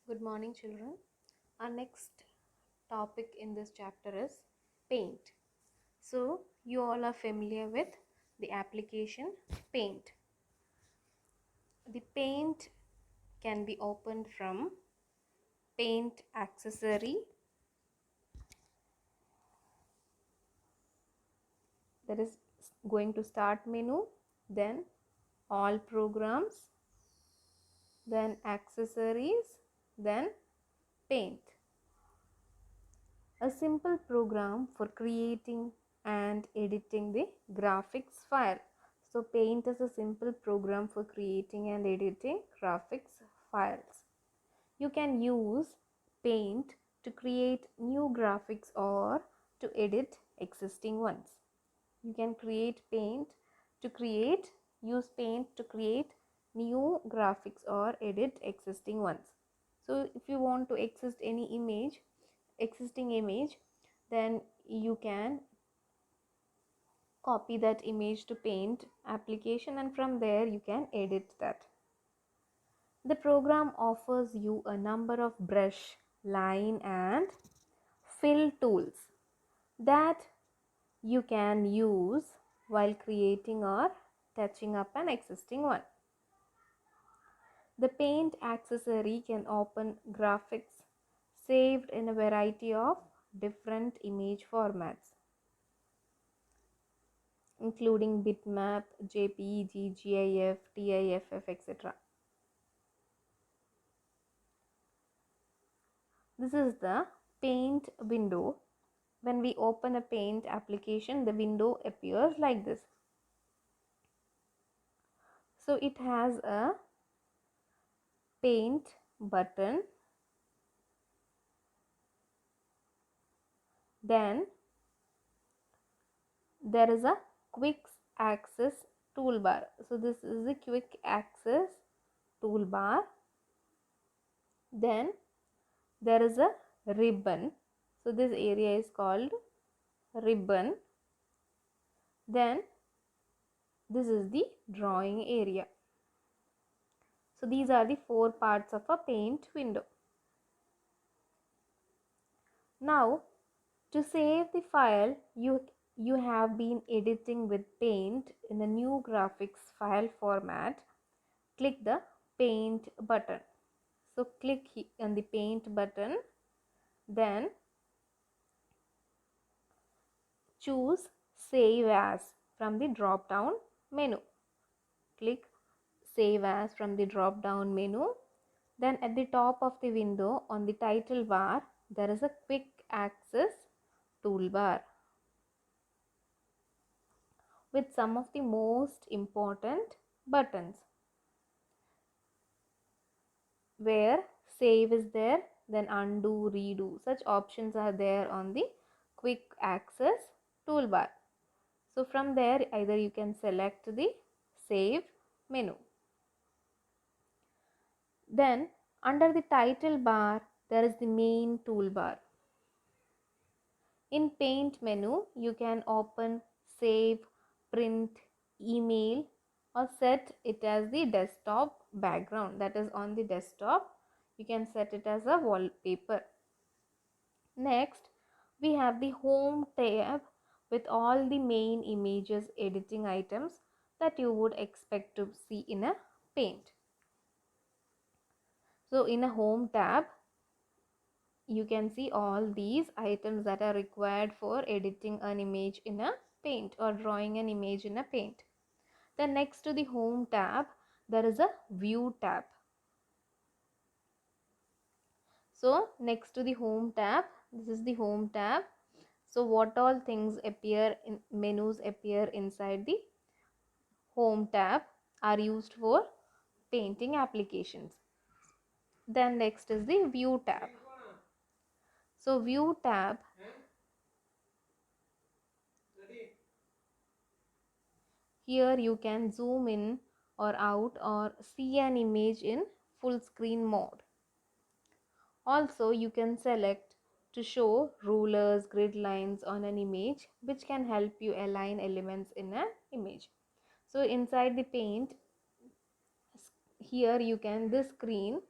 Good morning, children. Our next topic in this chapter is paint. So, you all are familiar with the application paint. The paint can be opened from paint accessory, that is going to start menu, then all programs, then accessories, then paint. A simple program for creating and editing the graphics file. So paint is a simple program for creating and editing graphics files. You can use paint to create new graphics or to edit existing ones. You can use paint to create new graphics or edit existing ones. So if you want to existing image, then you can copy that image to paint application, and from there you can edit that. The program offers you a number of brush, line and fill tools that you can use while creating or touching up an existing one. The paint accessory can open graphics saved in a variety of different image formats, including bitmap, JPEG, GIF, TIFF, etc. This is the paint window. When we open a paint application, the window appears like this. So it has a paint button, then there is a quick access toolbar. So this is the quick access toolbar. Then there is a ribbon. So this area is called ribbon. Then this is the drawing area. So these are the four parts of a paint window. Now to save the file you have been editing with paint in a new graphics file format, click the paint button. So click on the paint button, then choose save as from the drop down menu. Click save as from the drop down menu. Then at the top of the window on the title bar there is a quick access toolbar with some of the most important buttons, where save is there, then undo, redo. Such options are there on the quick access toolbar. So from there either you can select the save menu. Then under the title bar there is the main toolbar. In paint menu you can open, save, print, email, or set it as the desktop background, that is on the desktop you can set it as a wallpaper. Next we have the home tab with all the main images editing items that you would expect to see in a paint. So in a home tab you can see all these items that are required for editing an image in a paint or drawing an image in a paint. Then next to the home tab there is a view tab. So next to the home tab, this is the home tab. So what all things appear in menus appear inside the home tab are used for painting applications. Then next is the view tab. So view tab, here you can zoom in or out or see an image in full screen mode. Also you can select to show rulers, grid lines on an image, which can help you align elements in an image. So inside the paint, here you can, this screen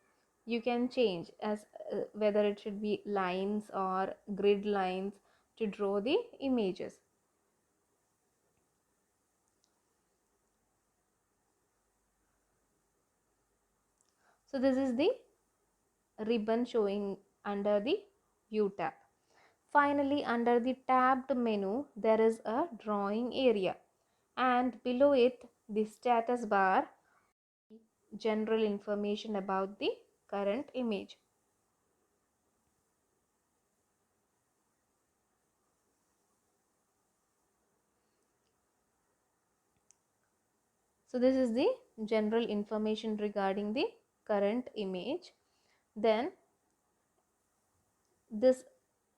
you can change as whether it should be lines or grid lines to draw the images. So this is the ribbon showing under the View tab. Finally, under the tabbed menu, there is a drawing area, and below it the status bar, general information about the current image. So this is the general information regarding the current image. Then this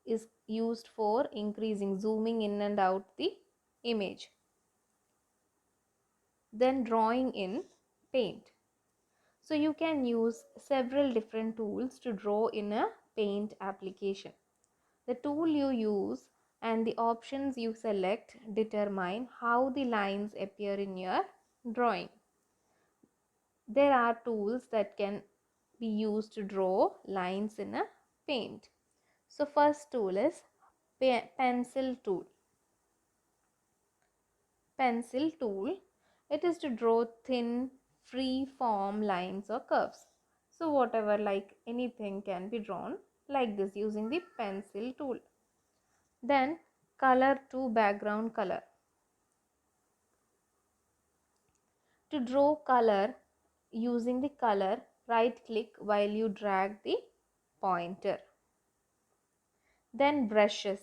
is used for increasing, zooming in and out the image. Then drawing in Paint. So you can use several different tools to draw in a Paint application. The tool you use and the options you select determine how the lines appear in your drawing. There are tools that can be used to draw lines in a Paint. So first tool is pencil tool. Pencil tool, it is to draw thin free form lines or curves. So whatever, like anything can be drawn like this using the pencil tool. Then color to background color. To draw color using the color, right click while you drag the pointer. Then brushes.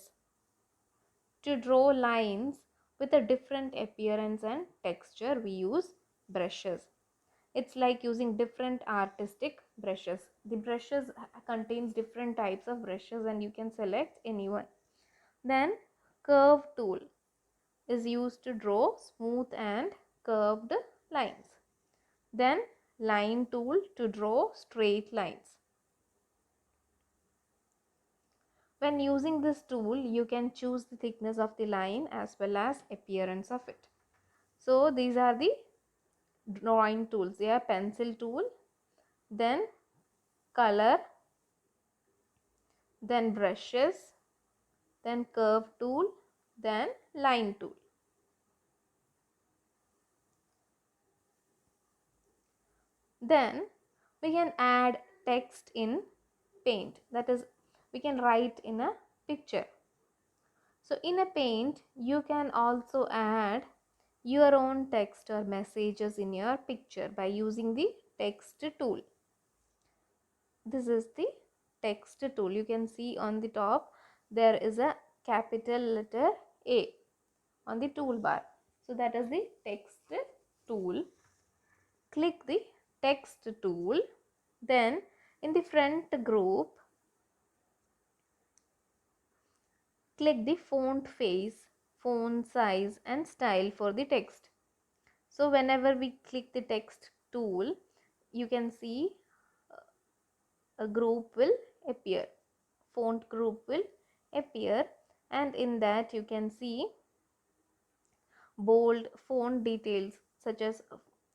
To draw lines with a different appearance and texture, we use brushes. It's like using different artistic brushes. The brushes contains different types of brushes and you can select any one. Then curve tool is used to draw smooth and curved lines. Then line tool to draw straight lines. When using this tool, you can choose the thickness of the line as well as appearance of it. So these are the drawing tools. They are pencil tool, then color, then brushes, then curve tool, then line tool. Then we can add text in Paint, that is, we can write in a picture. So in a Paint, you can also add your own text or messages in your picture by using the text tool. This is the text tool. You can see on the top there is a capital letter A on the toolbar. So that is the text tool. Click the text tool. Then in the front group, click the font face, font size and style for the text. So whenever we click the text tool, you can see a group will appear, font group will appear, and in that you can see bold font details such as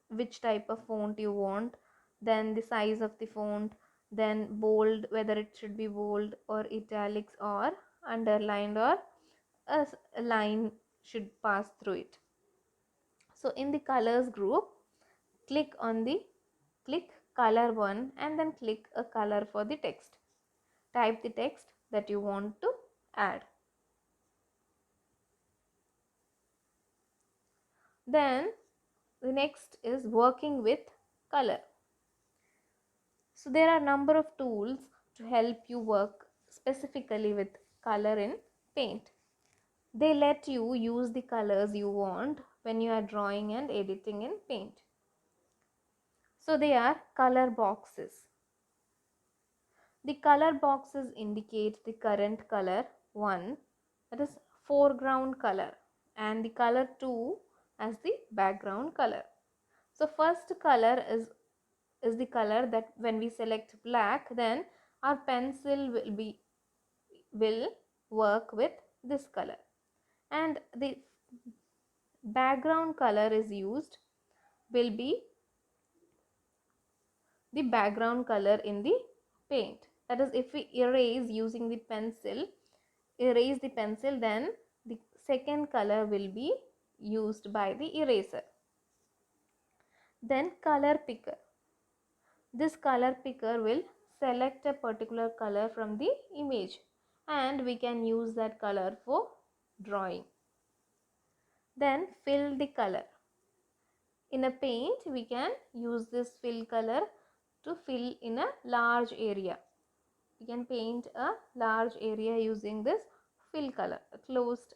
which type of font you want, then the size of the font, then bold, whether it should be bold or italics or underlined, or a line should pass through it. So in the colors group, click color 1 and then click a color for the text. Type the text that you want to add. Then the next is working with color. So there are a number of tools to help you work specifically with color in Paint. They let you use the colors you want when you are drawing and editing in Paint. So they are color boxes. The color boxes indicate the current color 1, that is foreground color, and the color 2 as the background color. So first color is the color that when we select black, then our pencil will work with this color, and the background color is used will be the background color in the paint. That is, if we erase using the pencil, then the second color will be used by the eraser. Then color picker. This color picker will select a particular color from the image and we can use that color for drawing. Then fill the color. In a paint, we can use this fill color to fill in a large area. We can paint a large area using this fill color. A closed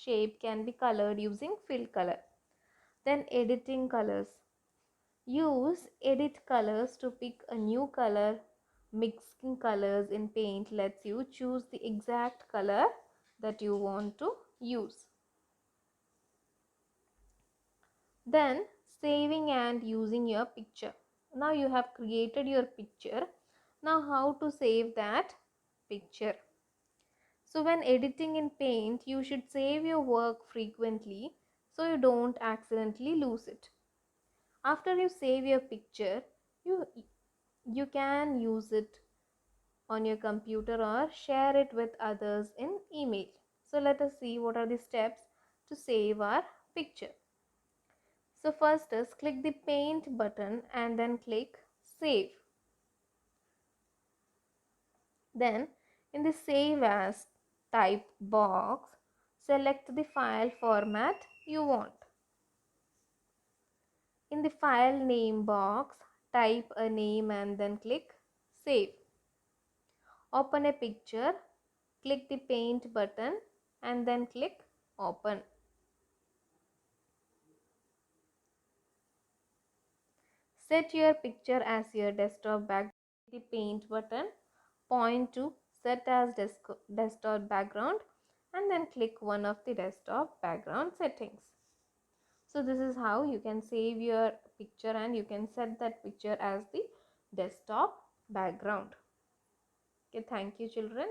shape can be colored using fill color. Then editing colors. Use edit colors to pick a new color. Mixing colors in paint lets you choose the exact color that you want to use. Then saving and using your picture. Now you have created your picture. Now how to save that picture? So when editing in paint, you should save your work frequently so you don't accidentally lose it. After you save your picture, you can use it on your computer or share it with others in email. So let us see what are the steps to save our picture. So first is click the paint button and then click save. Then in the save as type box, select the file format you want. In the file name box, type a name and then click save. Open a picture, click the paint button and then click open. Set your picture as your desktop background. The paint button, point to set as desktop background and then click one of the desktop background settings. So this is how you can save your picture and you can set that picture as the desktop background. Okay, thank you children.